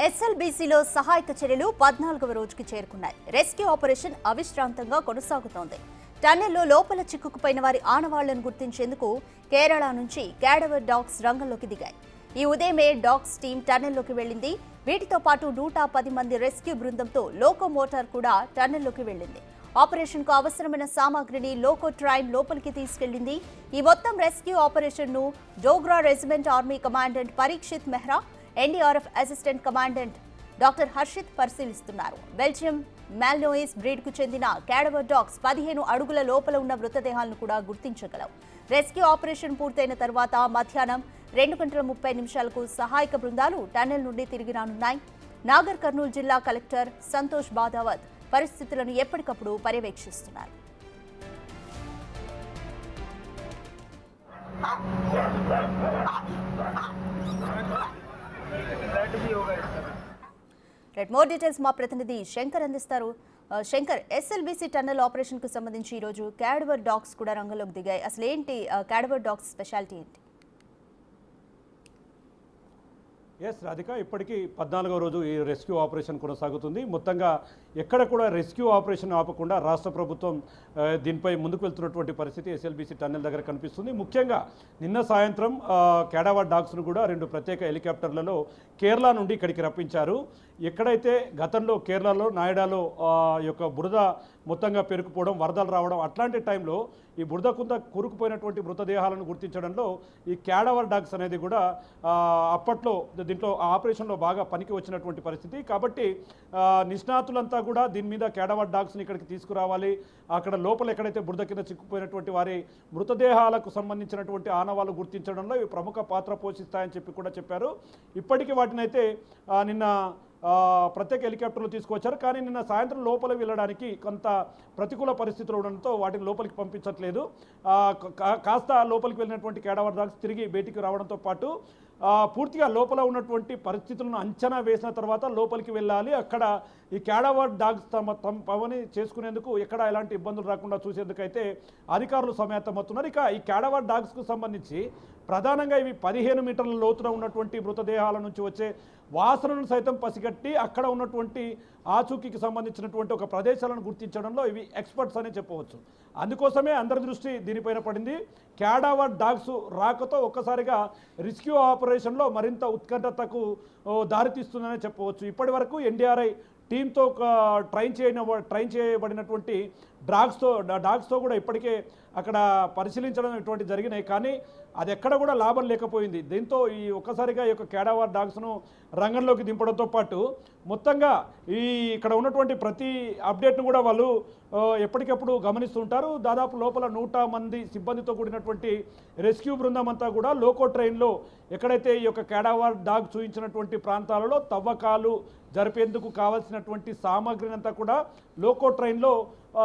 ఎస్ఎల్బీసీలో సహాయక చర్యలు 14వ రోజుకి చేరుకున్నాయి. రెస్క్యూ ఆపరేషన్ అవిశ్రాంతంగా కొనసాగుతోంది. టన్నెల్లో లోపల చిక్కుకుపోయిన వారి ఆనవాళ్లను గుర్తించేందుకు కేరళ నుంచి క్యాడవర్ డాగ్స్ రంగంలోకి దిగాయి. ఈ ఉదయమే డాగ్స్ టీం టన్నెల్లోకి వెళ్లింది. వీటితో పాటు 110 మంది రెస్క్యూ బృందంతో లోకో మోటార్ కూడా టన్నెల్లోకి వెళ్లింది. ఆపరేషన్ కు అవసరమైన సామాగ్రిని లోకో ట్రైన్ లోపలికి తీసుకెళ్లింది. ఈ మొత్తం రెస్క్యూ ఆపరేషన్ ను Dogra regiment army commandant Parikshit Mehra, NDRF assistant commandant doctor Harshit పరిశీలిస్తున్నారు. బెల్జియం మాల్నోయిస్ బ్రీడ్ కు చెందిన క్యాడవర్ డాగ్స్ 15 అడుగుల లోపల ఉన్న మృతదేహాలను కూడా గుర్తించగలవు. రెస్క్యూ ఆపరేషన్ పూర్తయిన తర్వాత మధ్యాహ్నం 2:30 సహాయక బృందాలు టన్నెల్ నుండి తిరిగి రానున్నాయి. నాగర్ కర్నూలు జిల్లా కలెక్టర్ సంతోష్ బాదావత్ పరిస్థితులను ఎప్పటికప్పుడు పర్యవేక్షిస్తున్నారు. మోర్ డీటెయిల్స్ మా ప్రతినిధి శంకర్ అందిస్తారు. శంకర్, ఎస్ఎల్బీసీ టన్నెల్ ఆపరేషన్ కు సంబంధించి ఈ రోజు క్యాడవర్ డాగ్స్ కూడా రంగంలోకి దిగాయి. అసలు ఏంటి క్యాడవర్ డాగ్స్ స్పెషాలిటీ ఏంటి? ఎస్ రాధిక, ఇప్పటికీ 14వ రోజు ఈ రెస్క్యూ ఆపరేషన్ కొనసాగుతుంది. మొత్తంగా ఎక్కడ కూడా రెస్క్యూ ఆపరేషన్ ఆపకుండా రాష్ట్ర ప్రభుత్వం దీనిపై ముందుకు వెళ్తున్నటువంటి పరిస్థితి ఎస్ఎల్బీసీ టన్నెల్ దగ్గర కనిపిస్తుంది. ముఖ్యంగా నిన్న సాయంత్రం క్యాడవర్ డాగ్స్ను కూడా 2 ప్రత్యేక హెలికాప్టర్లలో కేరళ నుండి ఇక్కడికి రప్పించారు. ఎక్కడైతే గతంలో కేరళలో నాయడాలో యొక్క బురద మొత్తంగా పెరుకుపోవడం, వరదలు రావడం, అట్లాంటి టైంలో ఈ బురద కుంద కూరుకుపోయినటువంటి మృతదేహాలను గుర్తించడంలో ఈ క్యాడవర్ డాగ్స్ అనేది కూడా అప్పట్లో దీంట్లో ఆపరేషన్లో బాగా పనికి వచ్చినటువంటి పరిస్థితి. కాబట్టి నిష్ణాతులంతా కూడా దీని మీద క్యాడవర్ డాగ్స్ని ఇక్కడికి తీసుకురావాలి, అక్కడ లోపల ఎక్కడైతే బురద కింద చిక్కుపోయినటువంటి వారి మృతదేహాలకు సంబంధించినటువంటి ఆనవాళ్ళు గుర్తించడంలో ఇవి ప్రముఖ పాత్ర పోషిస్తాయని చెప్పి కూడా చెప్పారు. ఇప్పటికీ వాటినైతే నిన్న ప్రత్యేక హెలికాప్టర్లు తీసుకొచ్చారు. కానీ నిన్న సాయంత్రం లోపల వెళ్ళడానికి కొంత ప్రతికూల పరిస్థితులు ఉండడంతో వాటిని లోపలికి పంపించట్లేదు. కాస్త లోపలికి వెళ్ళినటువంటి క్యాడవర్ డాగ్స్ తిరిగి బయటికి రావడంతో పాటు పూర్తిగా లోపల ఉన్నటువంటి పరిస్థితులను అంచనా వేసిన తర్వాత లోపలికి వెళ్ళాలి. అక్కడ ఈ క్యాడవర్ డాగ్స్ తమ పని చేసుకునేందుకు ఎక్కడ ఎలాంటి ఇబ్బందులు రాకుండా చూసేందుకైతే అధికారులు సమాయత్తమవుతున్నారు. ఇక ఈ క్యాడవర్ డాగ్స్కు సంబంధించి ప్రధానంగా ఇవి 15 మీటర్ల లోతున ఉన్నటువంటి మృతదేహాల నుంచి వచ్చే వాసనను సైతం పసిగట్టి అక్కడ ఉన్నటువంటి ఆచూకీకి సంబంధించినటువంటి ఒక ప్రదేశాలను గుర్తించడంలో ఇవి ఎక్స్పర్ట్స్ అని చెప్పవచ్చు. అందుకోసమే అందరి దృష్టి దీనిపైన పడింది. క్యాడవర్ డాగ్స్ రాకతో ఒక్కసారిగా రెస్క్యూ ఆపరేషన్లో మరింత ఉత్కంఠతకు దారితీస్తుందనే చెప్పవచ్చు. ఇప్పటి వరకు ఎన్డీఆర్ఐ టీంతో ట్రైన్ చేయబడినటువంటి డాగ్స్తో కూడా ఇప్పటికే అక్కడ పరిశీలించడం ఇటువంటి జరిగినాయి. కానీ అది ఎక్కడ కూడా లాభం లేకపోయింది. దీంతో ఈ ఒక్కసారిగా ఈ యొక్క క్యాడవర్ డాగ్స్ను రంగంలోకి దింపడంతో పాటు మొత్తంగా ఇక్కడ ఉన్నటువంటి ప్రతి అప్డేట్ను కూడా వాళ్ళు ఎప్పటికప్పుడు గమనిస్తుంటారు. దాదాపు లోపల 100 మంది సిబ్బందితో కూడినటువంటి రెస్క్యూ బృందం అంతా కూడా లోకో ట్రైన్లో ఎక్కడైతే ఈ యొక్క క్యాడవర్ డాగ్ చూపించినటువంటి ప్రాంతాలలో తవ్వకాలు జరిపేందుకు కావాల్సినటువంటి సామాగ్రిని అంతా కూడా లోకో ట్రైన్లో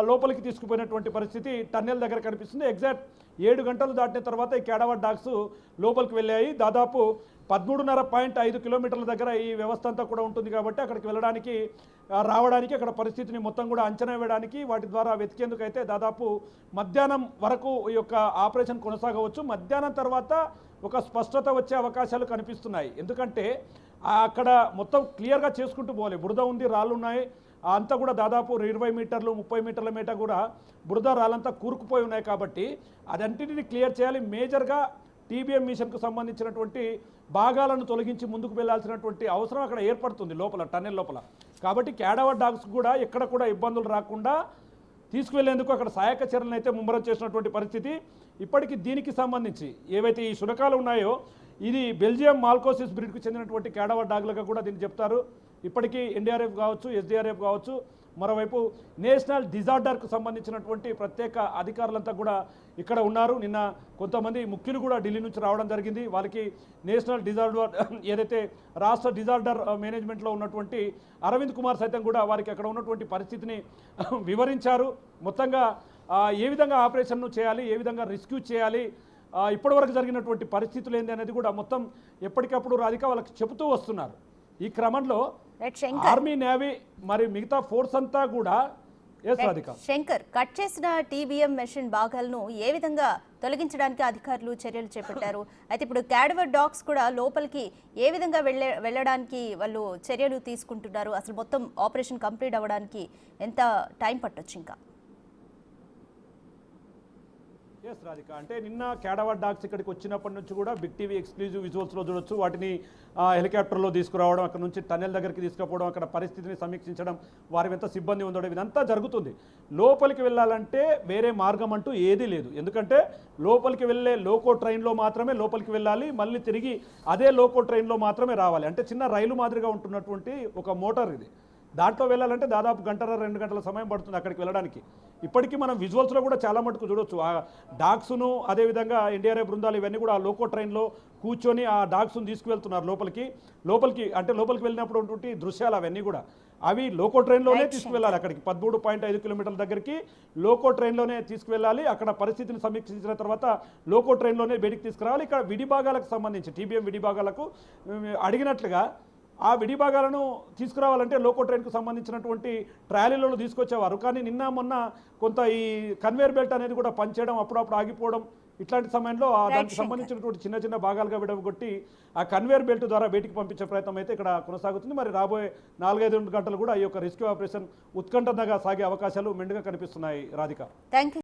లోపలికి తీసుకుపోయినటువంటి పరిస్థితి టన్నెల్ దగ్గర కనిపిస్తుంది. ఎగ్జాక్ట్ 7 గంటలు దాటిన తర్వాత ఈ క్యాడవర్ డాగ్స్ లోపలికి వెళ్ళాయి. దాదాపు 13.5 కిలోమీటర్ల దగ్గర ఈ వ్యవస్థ అంతా కూడా ఉంటుంది. కాబట్టి అక్కడికి వెళ్ళడానికి రావడానికి అక్కడ పరిస్థితిని మొత్తం కూడా అంచనా వేయడానికి వాటి ద్వారా వెతికేందుకు అయితే దాదాపు మధ్యాహ్నం వరకు ఈ యొక్క ఆపరేషన్ కొనసాగవచ్చు. మధ్యాహ్నం తర్వాత ఒక స్పష్టత వచ్చే అవకాశాలు కనిపిస్తున్నాయి. ఎందుకంటే అక్కడ మొత్తం క్లియర్గా చేసుకుంటూ పోవాలి. బురద ఉంది, రాళ్ళు ఉన్నాయి, అంతా కూడా దాదాపు 20 మీటర్లు 30 మీటర్ల మేట కూడా బురద రాళ్ళంతా కూరుకుపోయి ఉన్నాయి. కాబట్టి అదంటిని క్లియర్ చేయాలి. మేజర్గా టీబీఎం మిషన్కు సంబంధించినటువంటి భాగాలను తొలగించి ముందుకు వెళ్లాల్సినటువంటి అవసరం అక్కడ ఏర్పడుతుంది లోపల టన్నెల్ లోపల. కాబట్టి క్యాడవర్ డాగ్స్ కూడా ఎక్కడ కూడా ఇబ్బందులు రాకుండా తీసుకువెళ్లేందుకు అక్కడ సహాయక చర్యలను అయితే ముమ్మరం చేసినటువంటి పరిస్థితి. ఇప్పటికీ దీనికి సంబంధించి ఏవైతే ఈ శునకాలు ఉన్నాయో ఇది బెల్జియం మాల్కోసిస్ బ్రీడ్కు చెందినటువంటి క్యాడవర్ డాగ్లుగా కూడా దీన్ని చెప్తారు. ఇప్పటికీ ఎన్డీఆర్ఎఫ్ కావచ్చు, ఎస్డీఆర్ఎఫ్ కావచ్చు, మరోవైపు నేషనల్ డిజార్డర్కు సంబంధించినటువంటి ప్రత్యేక అధికారులంతా కూడా ఇక్కడ ఉన్నారు. నిన్న కొంతమంది ముఖ్యులు కూడా ఢిల్లీ నుంచి రావడం జరిగింది. వాళ్ళకి నేషనల్ డిజార్డర్ ఏదైతే రాష్ట్ర డిజార్డర్ మేనేజ్మెంట్లో ఉన్నటువంటి అరవింద్ కుమార్ సైతం కూడా వారికి అక్కడ ఉన్నటువంటి పరిస్థితిని వివరించారు. మొత్తంగా ఏ విధంగా ఆపరేషన్ను చేయాలి, ఏ విధంగా రెస్క్యూ చేయాలి, ఇప్పటివరకు జరిగినటువంటి పరిస్థితులు ఏంది అనేది కూడా మొత్తం ఎప్పటికప్పుడు రాధిక వాళ్ళకి చెబుతూ వస్తున్నారు. ఈ క్రమంలో ఆర్మీ, నేవీ మరి మిగతా ఫోర్స్ అంతా కూడా శంకర్ కట్ చేసిన టీబీఎం మెషిన్ భాగాలను ఏ విధంగా తొలగించడానికి అధికారులు చర్యలు చేపట్టారు. అయితే ఇప్పుడు క్యాడవర్ డాగ్స్ కూడా లోపలికి ఏ విధంగా వెళ్ళడానికి వాళ్ళు చర్యలు తీసుకుంటున్నారు? అసలు మొత్తం ఆపరేషన్ కంప్లీట్ అవ్వడానికి ఎంత టైం పట్టొచ్చు ఇంకా? ఎస్ రాధిక, అంటే నిన్న క్యాడవర్ డాగ్స్ ఇక్కడికి వచ్చినప్పటి నుంచి కూడా బిగ్ టీవీ ఎక్స్క్లూజివ్ విజువల్స్లో చూడొచ్చు. వాటిని హెలికాప్టర్లో తీసుకురావడం, అక్కడ నుంచి టన్నెల్ దగ్గరికి తీసుకుపోవడం, అక్కడ పరిస్థితిని సమీక్షించడం, వారి ఎంత సిబ్బంది ఉందో ఇదంతా జరుగుతుంది. లోపలికి వెళ్ళాలంటే వేరే మార్గం అంటూ ఏదీ లేదు. ఎందుకంటే లోపలికి వెళ్ళే లోకో ట్రైన్లో మాత్రమే లోపలికి వెళ్ళాలి, మళ్ళీ తిరిగి అదే లోకో ట్రైన్లో మాత్రమే రావాలి. అంటే చిన్న రైలు మాదిరిగా ఉంటున్నటువంటి ఒక మోటార్ ఇది. దాంట్లో వెళ్ళాలంటే దాదాపు గంటన్నర 2 గంటల సమయం పడుతుంది అక్కడికి వెళ్ళడానికి. ఇప్పటికీ మనం విజువల్స్లో కూడా చాలా మటుకు చూడొచ్చు. ఆ డాగ్స్ను అదేవిధంగా ఎన్డీఆర్ఎఫ్ బృందాలు ఇవన్నీ కూడా ఆ లోకో ట్రైన్లో కూర్చొని ఆ డాగ్స్ను తీసుకువెళ్తున్నారు లోపలికి అంటే లోపలికి వెళ్ళినప్పుడు ఉన్నటువంటి దృశ్యాలు అవన్నీ కూడా అవి లోకో ట్రైన్లోనే తీసుకువెళ్ళాలి. అక్కడికి 13.5 కిలోమీటర్ల దగ్గరికి లోకో ట్రైన్లోనే తీసుకువెళ్ళాలి. అక్కడ పరిస్థితిని సమీక్షించిన తర్వాత లోకో ట్రైన్లోనే బయటికి తీసుకురావాలి. ఇక్కడ విడిభాగాలకు సంబంధించి టీబీఎం విడిభాగాలకు అడిగినట్లుగా ఆ విడిభాగాలను తీసుకురావాలంటే లోకో ట్రైన్కు సంబంధించినటువంటి ట్రాలీలలో తీసుకొచ్చేవారు. కానీ నిన్న మొన్న కొంత ఈ కన్వేర్ బెల్ట్ అనేది కూడా పనిచేయడం, అప్పుడప్పుడు ఆగిపోవడం, ఇట్లాంటి సమయంలో దానికి సంబంధించినటువంటి చిన్న చిన్న భాగాలుగా విడగొట్టి ఆ కన్వేర్ బెల్ట్ ద్వారా బయటికి పంపించే ప్రయత్నం అయితే ఇక్కడ కొనసాగుతుంది. మరి రాబోయే 4-5 గంటలు కూడా ఈ యొక్క రెస్క్యూ ఆపరేషన్ ఉత్కంఠంగా సాగే అవకాశాలు మెండుగా కనిపిస్తున్నాయి రాధిక. Thank you.